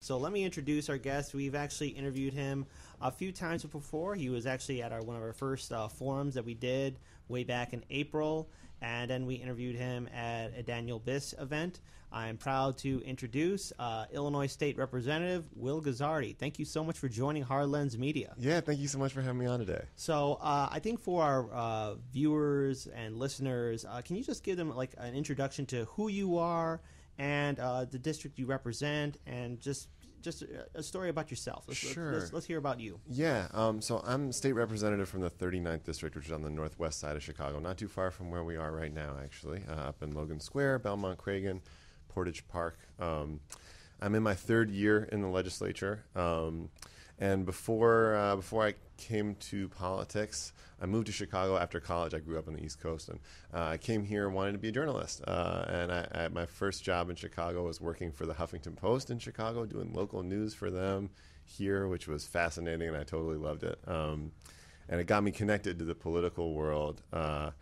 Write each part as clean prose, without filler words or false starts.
So let me introduce our guest. We've actually interviewed him a few times before. He was actually at one of our first forums that we did way back in April, and then we interviewed him at a Daniel Biss event. I'm proud to introduce Illinois State Representative Will Guzzardi. Thank you so much for joining Hard Lens Media. Yeah, thank you so much for having me on today. So I think for our viewers and listeners, can you just give them like an introduction to who you are and the district you represent, and just a story about yourself. Let's hear about you. Yeah, so I'm state representative from the 39th district, which is on the northwest side of Chicago, not too far from where we are right now, actually, up in Logan Square, Belmont Cragen, Portage Park. I'm in my third year in the legislature, and before I came to politics, I moved to Chicago after college. I grew up on the East Coast, and I came here wanting to be a journalist. And my first job in Chicago was working for the Huffington Post in Chicago, doing local news for them here, which was fascinating, and I totally loved it. And it got me connected to the political world. I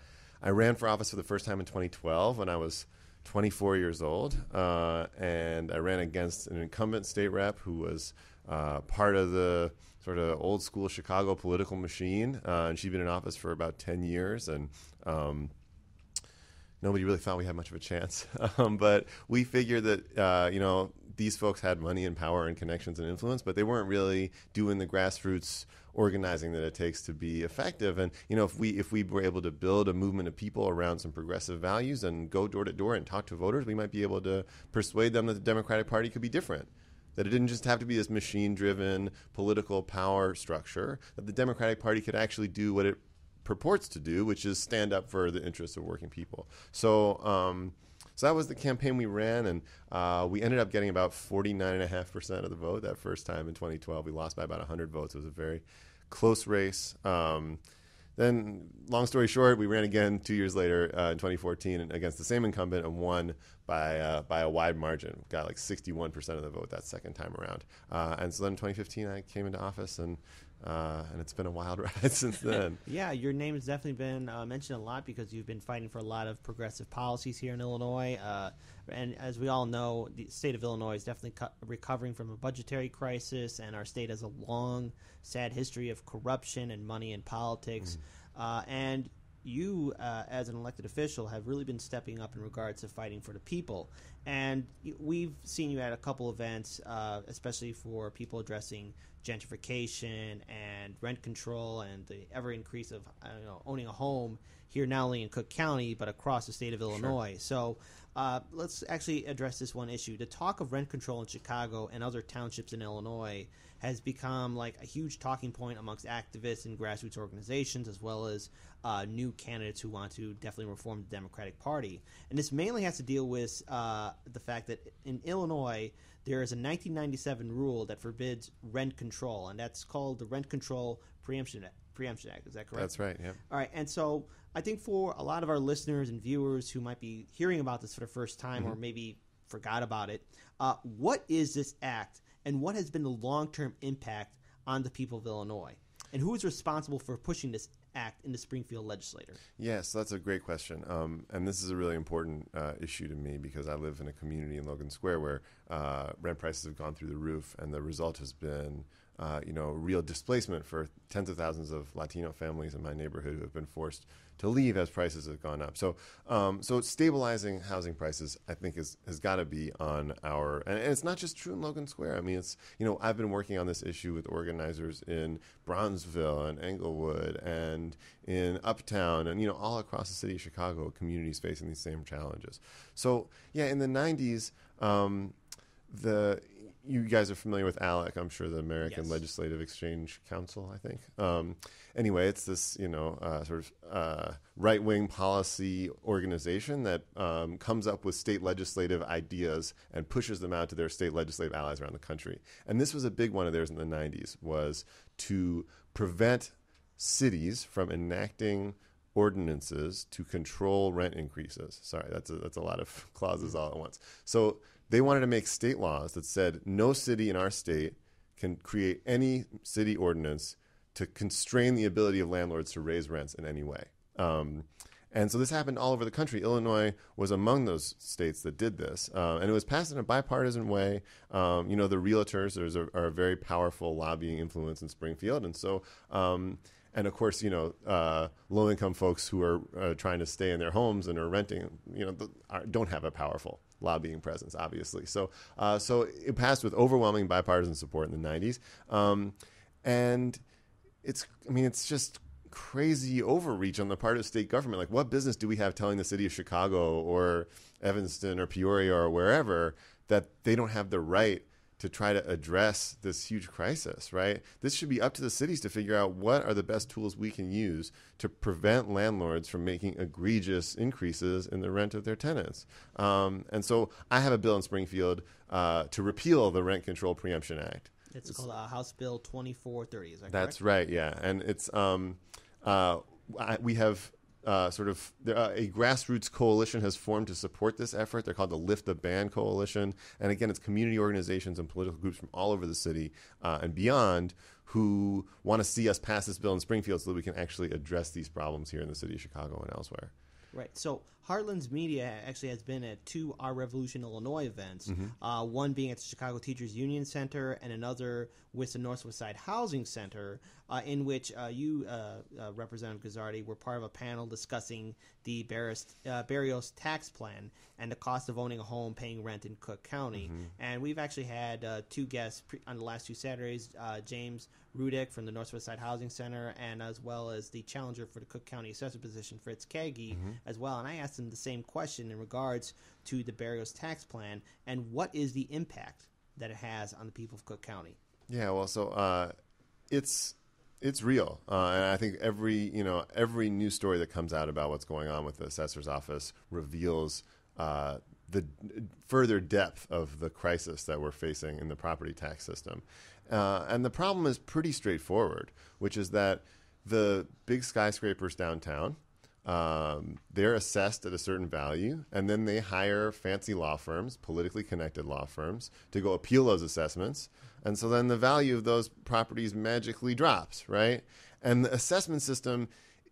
ran for office for the first time in 2012 when I was 24 years old, and I ran against an incumbent state rep who was part of the sort of old school Chicago political machine, and she'd been in office for about 10 years, and nobody really thought we had much of a chance. But we figured that, these folks had money and power and connections and influence, but they weren't really doing the grassroots organizing that it takes to be effective. And, if we were able to build a movement of people around some progressive values and go door to door and talk to voters, we might be able to persuade them that the Democratic Party could be different. That it didn't just have to be this machine-driven political power structure, that the Democratic Party could actually do what it purports to do, which is stand up for the interests of working people. So that was the campaign we ran, and we ended up getting about 49.5% of the vote that first time in 2012. We lost by about 100 votes. It was a very close race. Then, long story short, we ran again 2 years later in 2014 against the same incumbent and won by a wide margin. Got like 61% of the vote that second time around. And so then in 2015, I came into office, and it's been a wild ride since then. Yeah, your name has definitely been mentioned a lot because you've been fighting for a lot of progressive policies here in Illinois. And as we all know, the state of Illinois is definitely recovering from a budgetary crisis, and our state has a long, sad history of corruption and money in politics. And you, as an elected official, have really been stepping up in regards to fighting for the people. And we've seen you at a couple events, especially for people addressing gentrification and rent control and the ever increase of owning a home here, not only in Cook County, but across the state of Illinois. Sure. So let's actually address this one issue. The talk of rent control in Chicago and other townships in Illinois has become like a huge talking point amongst activists and grassroots organizations, as well as new candidates who want to definitely reform the Democratic Party. And this mainly has to deal with the fact that in Illinois, there is a 1997 rule that forbids rent control, and that's called the Rent Control Preemption Act. Is that correct? That's right, yeah. All right, and so I think for a lot of our listeners and viewers who might be hearing about this for the first time or maybe forgot about it, what is this act, and what has been the long-term impact on the people of Illinois? And who is responsible for pushing this act in the Springfield legislature? Yes, that's a great question. And this is a really important issue to me because I live in a community in Logan Square where rent prices have gone through the roof, and the result has been real displacement for tens of thousands of Latino families in my neighborhood who have been forced to leave as prices have gone up. So stabilizing housing prices, I think, has got to be on our, and it's not just true in Logan Square. I mean, it's, I've been working on this issue with organizers in Bronzeville and Englewood and in Uptown and, all across the city of Chicago, communities facing these same challenges. So, yeah, in the 90s, you guys are familiar with ALEC, I'm sure, the American Yes. Legislative Exchange Council, I think. Anyway, it's this, right-wing policy organization that comes up with state legislative ideas and pushes them out to their state legislative allies around the country. And this was a big one of theirs in the 90s, was to prevent cities from enacting ordinances to control rent increases. Sorry, that's a lot of clauses all at once. So they wanted to make state laws that said no city in our state can create any city ordinance to constrain the ability of landlords to raise rents in any way. And so this happened all over the country. Illinois was among those states that did this. And it was passed in a bipartisan way. The realtors are a very powerful lobbying influence in Springfield. And so, and of course, low-income folks who are trying to stay in their homes and are renting, don't have a powerful lobbying presence, obviously. So it passed with overwhelming bipartisan support in the 90s. And it's just crazy overreach on the part of state government. Like, what business do we have telling the city of Chicago or Evanston or Peoria or wherever that they don't have the right to try to address this huge crisis, right? This should be up to the cities to figure out what are the best tools we can use to prevent landlords from making egregious increases in the rent of their tenants. And so I have a bill in Springfield to repeal the Rent Control Preemption Act. It's called House Bill 2430, is that correct? That's right, yeah. And it's we have a grassroots coalition has formed to support this effort. They're called the Lift the Ban Coalition. And again, it's community organizations and political groups from all over the city and beyond who want to see us pass this bill in Springfield so that we can actually address these problems here in the city of Chicago and elsewhere. Right. So Heartland's Media actually has been at two Our Revolution Illinois events, one being at the Chicago Teachers Union Center and another with the Northwest Side Housing Center, in which you, Representative Guzzardi, were part of a panel discussing the Barrios tax plan and the cost of owning a home paying rent in Cook County. And we've actually had two guests on the last two Saturdays, James Rudick from the Northwest Side Housing Center, and as well as the challenger for the Cook County Assessor position, Fritz Kagi, as well. And I asked him the same question in regards to the Barrios tax plan and what is the impact that it has on the people of Cook County. Yeah, well, so it's real, and I think every news story that comes out about what's going on with the assessor's office reveals the further depth of the crisis that we're facing in the property tax system. And the problem is pretty straightforward, which is that the big skyscrapers downtown, they're assessed at a certain value, and then they hire fancy law firms, politically connected law firms, to go appeal those assessments. And so then the value of those properties magically drops, right? And the assessment system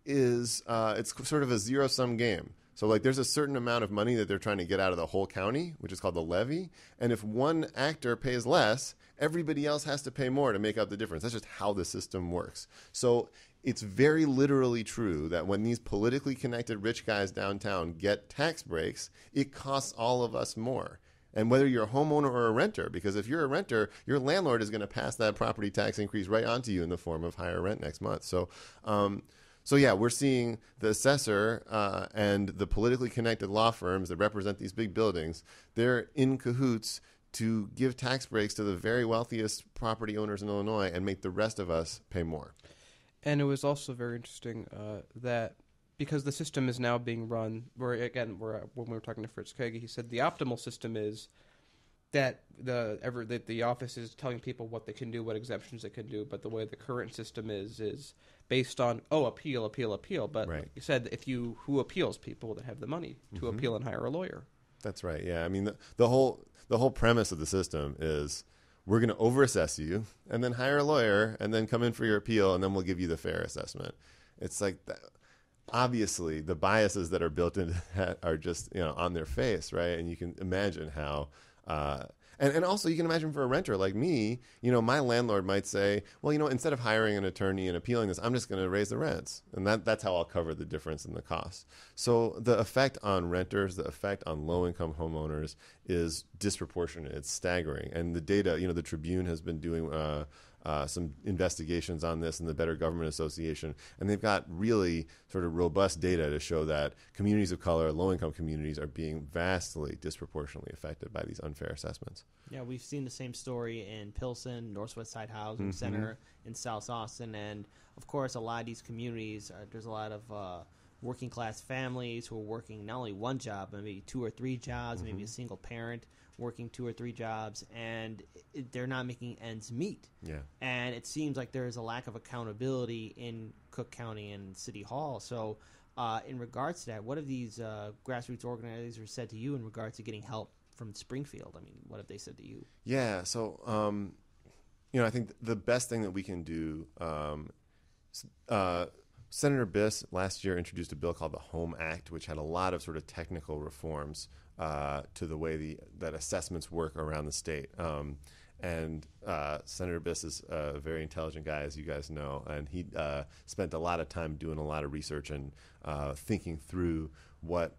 is it's sort of a zero-sum game. So like there's a certain amount of money that they're trying to get out of the whole county, which is called the levy. And if one actor pays less, everybody else has to pay more to make up the difference. That's just how the system works. So it's very literally true that when these politically connected rich guys downtown get tax breaks, it costs all of us more. And whether you're a homeowner or a renter, because if you're a renter, your landlord is going to pass that property tax increase right onto you in the form of higher rent next month. So yeah, we're seeing the assessor and the politically connected law firms that represent these big buildings, they're in cahoots to give tax breaks to the very wealthiest property owners in Illinois and make the rest of us pay more. And it was also very interesting that because the system is now being run, when we were talking to Fritz Kagi, he said the optimal system is that the office is telling people what they can do, what exemptions they can do, but the way the current system is based on appeal. But right. Like you said, who appeals? People that have the money to appeal and hire a lawyer. That's right. Yeah, I mean the whole premise of the system is we're going to overassess you and then hire a lawyer and then come in for your appeal and then we'll give you the fair assessment. It's like that. Obviously, the biases that are built into that are just on their face, right? And you can imagine how. And also you can imagine for a renter like me, my landlord might say, well, instead of hiring an attorney and appealing this, I'm just going to raise the rents. And that's how I'll cover the difference in the cost. So the effect on renters, the effect on low-income homeowners is disproportionate. It's staggering. And the data, the Tribune has been doing some investigations on this, and the Better Government Association, and they've got really sort of robust data to show that communities of color, low-income communities, are being vastly disproportionately affected by these unfair assessments. Yeah, we've seen the same story in Pilsen, Northwest Side Housing Center in South Austin, and of course a lot of these communities, there's a lot of working class families who are working not only one job, but maybe two or three jobs, maybe a single parent working two or three jobs, and they're not making ends meet. Yeah. And it seems like there's a lack of accountability in Cook County and City Hall. So in regards to that, what have these grassroots organizers said to you in regards to getting help from Springfield? I mean, what have they said to you? Yeah, so, I think the best thing that we can do Senator Biss last year introduced a bill called the Home Act, which had a lot of sort of technical reforms to the way that assessments work around the state. And Senator Biss is a very intelligent guy, as you guys know, and he spent a lot of time doing a lot of research and thinking through what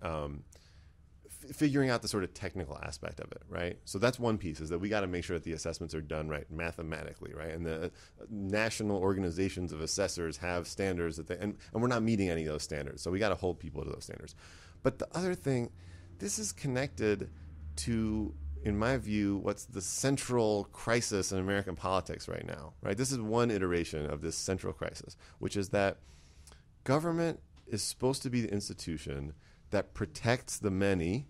figuring out the sort of technical aspect of it, right? So that's one piece, is that we got to make sure that the assessments are done right mathematically, right? And the national organizations of assessors have standards that and we're not meeting any of those standards. So we got to hold people to those standards. But the other thing, this is connected to, in my view, what's the central crisis in American politics right now, right? This is one iteration of this central crisis, which is that government is supposed to be the institution that protects the many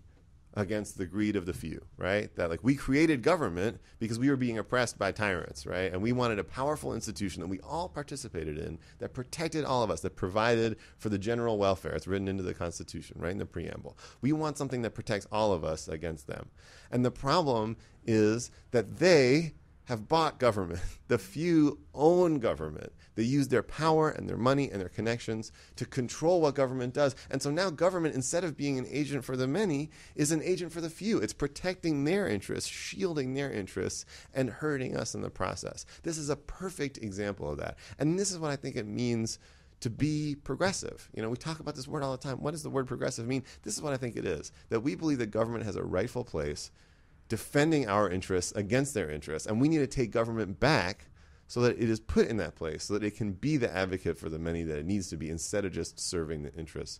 against the greed of the few, right? That, like, we created government because we were being oppressed by tyrants, right? And we wanted a powerful institution that we all participated in that protected all of us, that provided for the general welfare. It's written into the Constitution, right, in the preamble. We want something that protects all of us against them. And the problem is that they have bought government. The few own government. They use their power and their money and their connections to control what government does. And so now government, instead of being an agent for the many, is an agent for the few. It's protecting their interests, shielding their interests, and hurting us in the process. This is a perfect example of that. And this is what I think it means to be progressive. You know, we talk about this word all the time. What does the word progressive mean? This is what I think it is. That we believe that government has a rightful place defending our interests against their interests. And we need to take government back so that it is put in that place, so that it can be the advocate for the many that it needs to be, instead of just serving the interests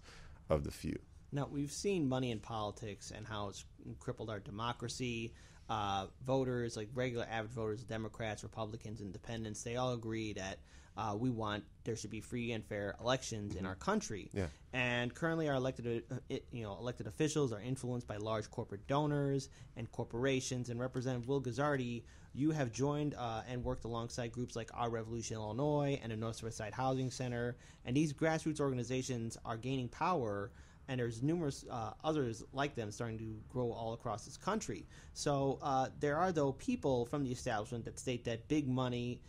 of the few. Now, we've seen money in politics and how it's crippled our democracy. Voters, like regular average voters, Democrats, Republicans, Independents, they all agree that there should be free and fair elections in our country. Yeah. And currently, our elected officials are influenced by large corporate donors and corporations. And Representative Will Guzzardi, you have joined and worked alongside groups like Our Revolution Illinois and the North Side Housing Center. And these grassroots organizations are gaining power, and there's numerous others like them starting to grow all across this country. So there are, though, people from the establishment that state that big money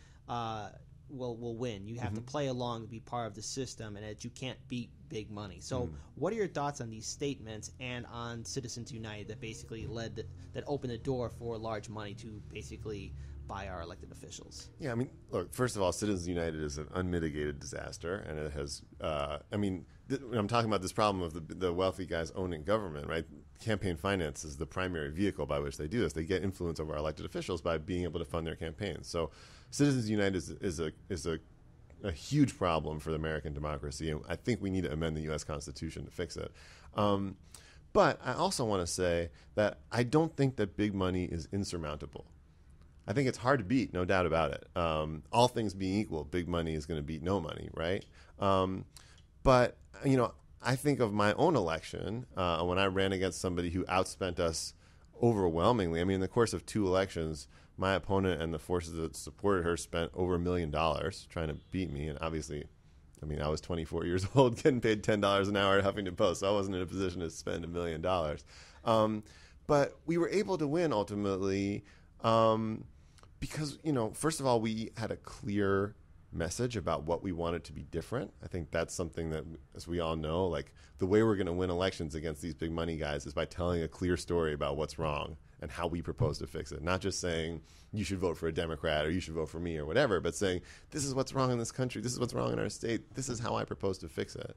will win. You have to play along to be part of the system, and that you can't beat big money. So what are your thoughts on these statements and on Citizens United that basically that opened the door for large money to basically buy our elected officials? Yeah, I mean, look, first of all, Citizens United is an unmitigated disaster, and it has, when I'm talking about this problem of the wealthy guys owning government, right? Campaign finance is the primary vehicle by which they do this. They get influence over our elected officials by being able to fund their campaigns. So Citizens United is a huge problem for the American democracy, and I think we need to amend the U.S. Constitution to fix it. But I also want to say that I don't think that big money is insurmountable. I think it's hard to beat, no doubt about it. All things being equal, big money is going to beat no money, right? But, you know, I think of my own election when I ran against somebody who outspent us overwhelmingly. I mean, in the course of 2 elections, my opponent and the forces that supported her spent over $1 million trying to beat me. And obviously, I mean, I was 24 years old, getting paid $10 an hour at Huffington Post, so I wasn't in a position to spend $1 million. But we were able to win ultimately because, you know, first of all, we had a clear message about what we wanted to be different. I think that's something that, as we all know, like, the way we're going to win elections against these big money guys is by telling a clear story about what's wrong and how we propose to fix it. Not just saying you should vote for a Democrat or you should vote for me or whatever, but saying this is what's wrong in this country, this is what's wrong in our state, this is how I propose to fix it.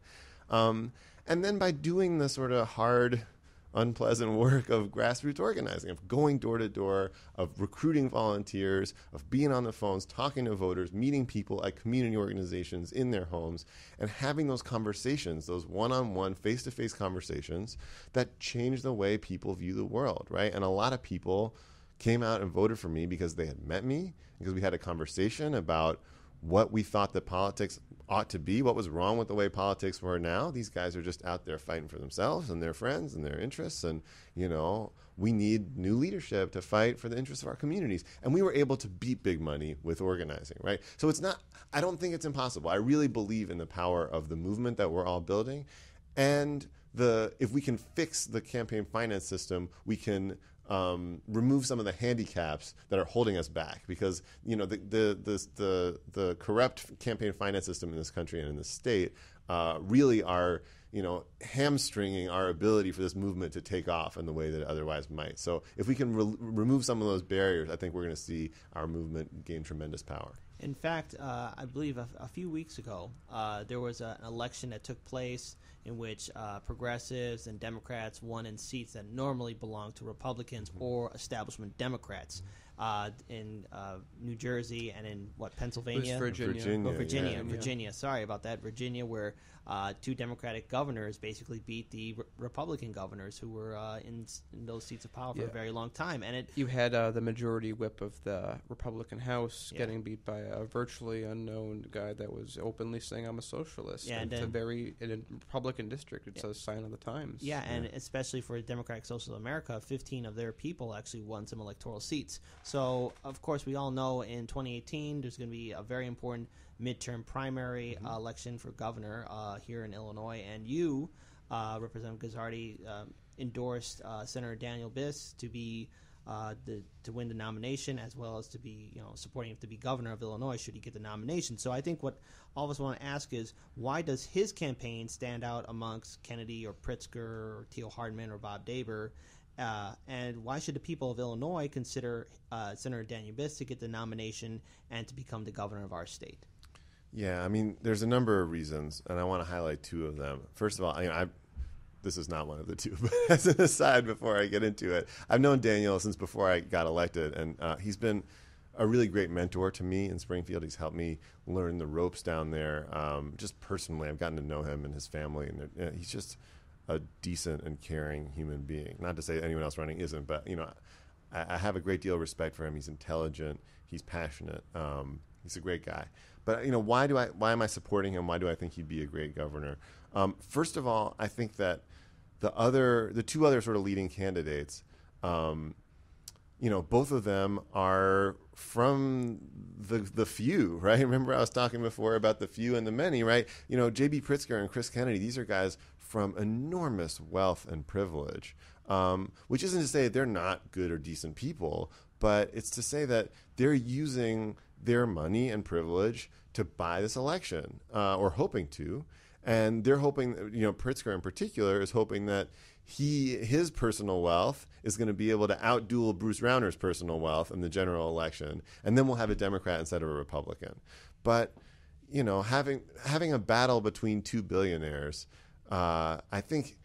And then by doing the sort of hard, unpleasant work of grassroots organizing, of going door to door, of recruiting volunteers, of being on the phones, talking to voters, meeting people at community organizations in their homes, and having those conversations, those one-on-one, face-to-face conversations that change the way people view the world, right? And a lot of people came out and voted for me because they had met me, because we had a conversation about what we thought that politics ought to be, what was wrong with the way politics were now. These guys are just out there fighting for themselves and their friends and their interests. And, you know, we need new leadership to fight for the interests of our communities. And we were able to beat big money with organizing, right? So it's not, I don't think it's impossible. I really believe in the power of the movement that we're all building. And if we can fix the campaign finance system, we can remove some of the handicaps that are holding us back, because the corrupt campaign finance system in this country and in this state really are hamstringing our ability for this movement to take off in the way that it otherwise might. So if we can remove some of those barriers, I think we're going to see our movement gain tremendous power. In fact, I believe a few weeks ago, there was an election that took place in which progressives and Democrats won in seats that normally belong to Republicans or establishment Democrats. In New Jersey and in Pennsylvania? Virginia. Sorry about that. Virginia, where two Democratic governors basically beat the Republican governors who were in those seats of power for a very long time. And you had the majority whip of the Republican House getting beat by a virtually unknown guy that was openly saying I'm a socialist. Yeah, and it's in a Republican district. It's a sign of the times. Yeah, and especially for Democratic Social America, 15 of their people actually won some electoral seats. So, of course, we all know in 2018 there's going to be a very important midterm primary election for governor here in Illinois. And you, Representative Guzzardi, endorsed Senator Daniel Biss to be to win the nomination, as well as to be supporting him to be governor of Illinois should he get the nomination. So I think what all of us want to ask is, why does his campaign stand out amongst Kennedy or Pritzker or Theo Hardman or Bob Daber? And why should the people of Illinois consider Senator Daniel Biss to get the nomination and to become the governor of our state? Yeah, I mean, there's a number of reasons, and I want to highlight two of them. First of all, this is not one of the two, but as an aside before I get into it, I've known Daniel since before I got elected, and he's been a really great mentor to me in Springfield. He's helped me learn the ropes down there. Just personally, I've gotten to know him and his family, and he's just a decent and caring human being. Not to say that anyone else running isn't, but I have a great deal of respect for him. He's intelligent. He's passionate. He's a great guy. But why am I supporting him? Why do I think he'd be a great governor? First of all, I think that the two other sort of leading candidates, both of them are from the few, right? Remember I was talking before about the few and the many, right? J.B. Pritzker and Chris Kennedy, these are guys from enormous wealth and privilege, which isn't to say that they're not good or decent people, but it's to say that they're using their money and privilege to buy this election, or hoping to. And they're hoping, Pritzker in particular is hoping that his personal wealth is going to be able to outduel Bruce Rauner's personal wealth in the general election, and then we'll have a Democrat instead of a Republican. But, having a battle between two billionaires, I think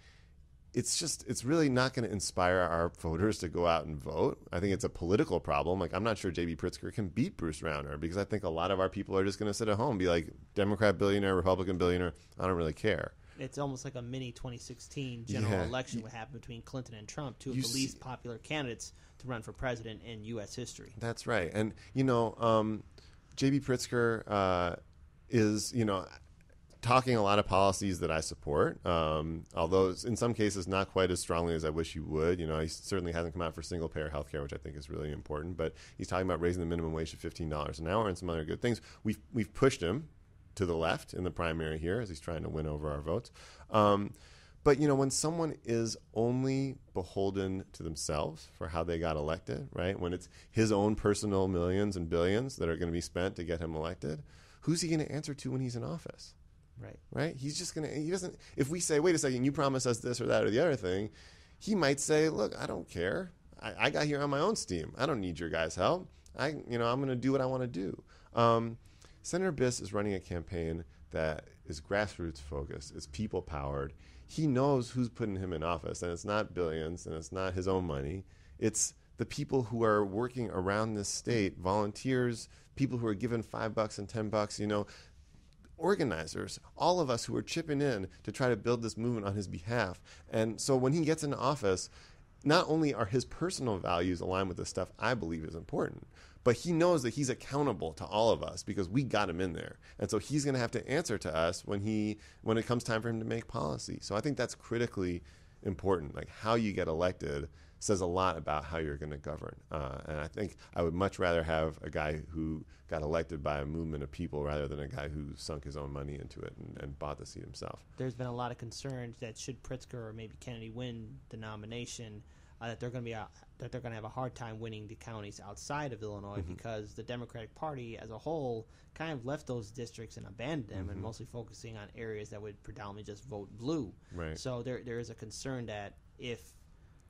it's really not going to inspire our voters to go out and vote. I think it's a political problem. Like, I'm not sure J.B. Pritzker can beat Bruce Rauner, because I think a lot of our people are just going to sit at home and be like, Democrat billionaire, Republican billionaire, I don't really care. It's almost like a mini 2016 general election would happen between Clinton and Trump, two of the least popular candidates to run for president in U.S. history. That's right. And, J.B. Pritzker is, talking a lot of policies that I support, although in some cases not quite as strongly as I wish he would. He certainly hasn't come out for single-payer health care, which I think is really important, but he's talking about raising the minimum wage to $15 an hour and some other good things. We've pushed him to the left in the primary here as he's trying to win over our votes. But, when someone is only beholden to themselves for how they got elected, right, when it's his own personal millions and billions that are going to be spent to get him elected, who's he going to answer to when he's in office? Right. He's just he doesn't, if we say, wait a second, you promised us this or that or the other thing, he might say, look, I don't care. I got here on my own steam. I don't need your guys' help. I'm going to do what I want to do. Senator Biss is running a campaign that is grassroots focused. It's people powered. He knows who's putting him in office, and it's not billions, and it's not his own money. It's the people who are working around this state, volunteers, people who are given $5 and $10, organizers, all of us who are chipping in to try to build this movement on his behalf. And so when he gets into office, not only are his personal values aligned with the stuff I believe is important, but he knows that he's accountable to all of us because we got him in there. And so he's going to have to answer to us when it comes time for him to make policy. So I think that's critically important. Like, how you get elected says a lot about how you're going to govern. And I think I would much rather have a guy who got elected by a movement of people rather than a guy who sunk his own money into it and bought the seat himself. There's been a lot of concerns that should Pritzker or maybe Kennedy win the nomination, that they're going to have a hard time winning the counties outside of Illinois because the Democratic Party as a whole kind of left those districts and abandoned them and mostly focusing on areas that would predominantly just vote blue. Right. So there is a concern that if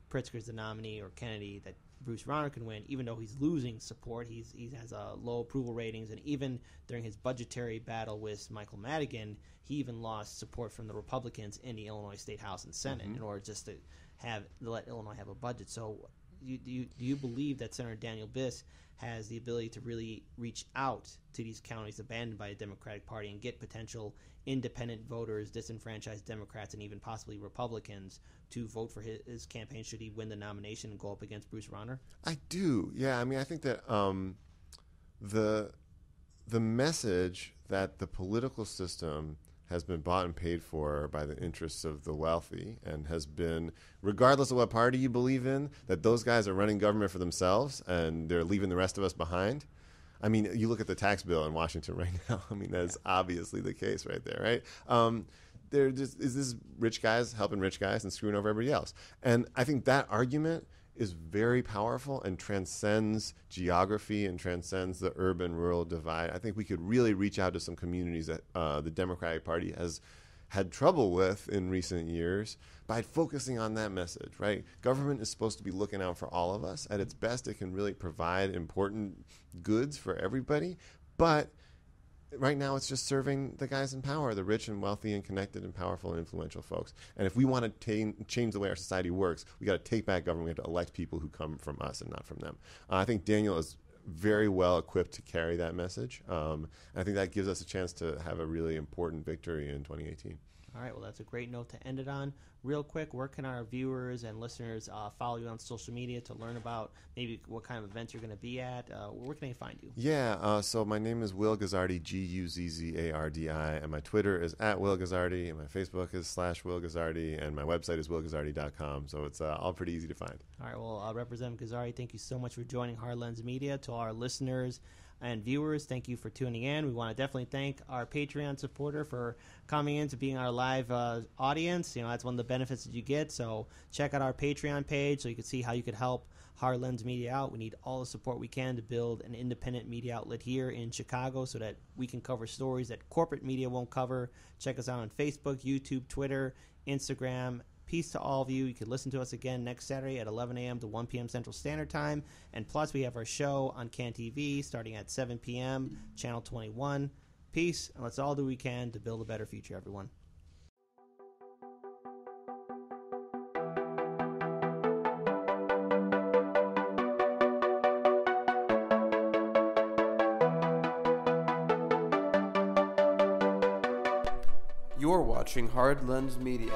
Pritzker's the nominee or Kennedy, that Bruce Rauner can win, even though he's losing support. He has low approval ratings, and even during his budgetary battle with Michael Madigan, he even lost support from the Republicans in the Illinois State House and Senate in order just to let Illinois have a budget. So do you believe that Senator Daniel Biss has the ability to really reach out to these counties abandoned by the Democratic Party and get potential independent voters, disenfranchised Democrats, and even possibly Republicans to vote for his campaign should he win the nomination and go up against Bruce Rauner? I do. Yeah, I mean, I think that the message that the political system has been bought and paid for by the interests of the wealthy and has been, regardless of what party you believe in, that those guys are running government for themselves and they're leaving the rest of us behind. I mean, you look at the tax bill in Washington right now. I mean, that's obviously the case right there, right? Is this rich guys helping rich guys and screwing over everybody else? And I think that argument is very powerful and transcends geography and transcends the urban-rural divide. I think we could really reach out to some communities that the Democratic Party has had trouble with in recent years by focusing on that message, right? Government is supposed to be looking out for all of us. At its best, it can really provide important goods for everybody, but right now it's just serving the guys in power, the rich and wealthy and connected and powerful and influential folks. And if we want to change the way our society works, we got to take back government. We have to elect people who come from us and not from them. I think Daniel is very well equipped to carry that message. And I think that gives us a chance to have a really important victory in 2018. All right, well, that's a great note to end it on. Real quick, where can our viewers and listeners follow you on social media to learn about maybe what kind of events you're going to be at? Where can they find you? Yeah, so my name is Will Guzzardi, Guzzardi, and my Twitter is @WillGuzzardi, and my Facebook is /Will Guzzardi, and my website is willguzzardi.com, so it's all pretty easy to find. All right, well, Representative Guzzardi, thank you so much for joining Hard Lens Media. To all our listeners and viewers, thank you for tuning in. We want to definitely thank our Patreon supporter for coming in to being our live audience. You know, that's one of the benefits that you get. So check out our Patreon page so you can see how you could help Hard Lens Media out. We need all the support we can to build an independent media outlet here in Chicago so that we can cover stories that corporate media won't cover. Check us out on Facebook, YouTube, Twitter, Instagram. Peace to all of you. You can listen to us again next Saturday at 11 a.m. to 1 p.m. Central Standard Time. And plus, we have our show on CAN TV starting at 7 p.m., Channel 21. Peace, and let's all do what we can to build a better future, everyone. You're watching Hard Lens Media.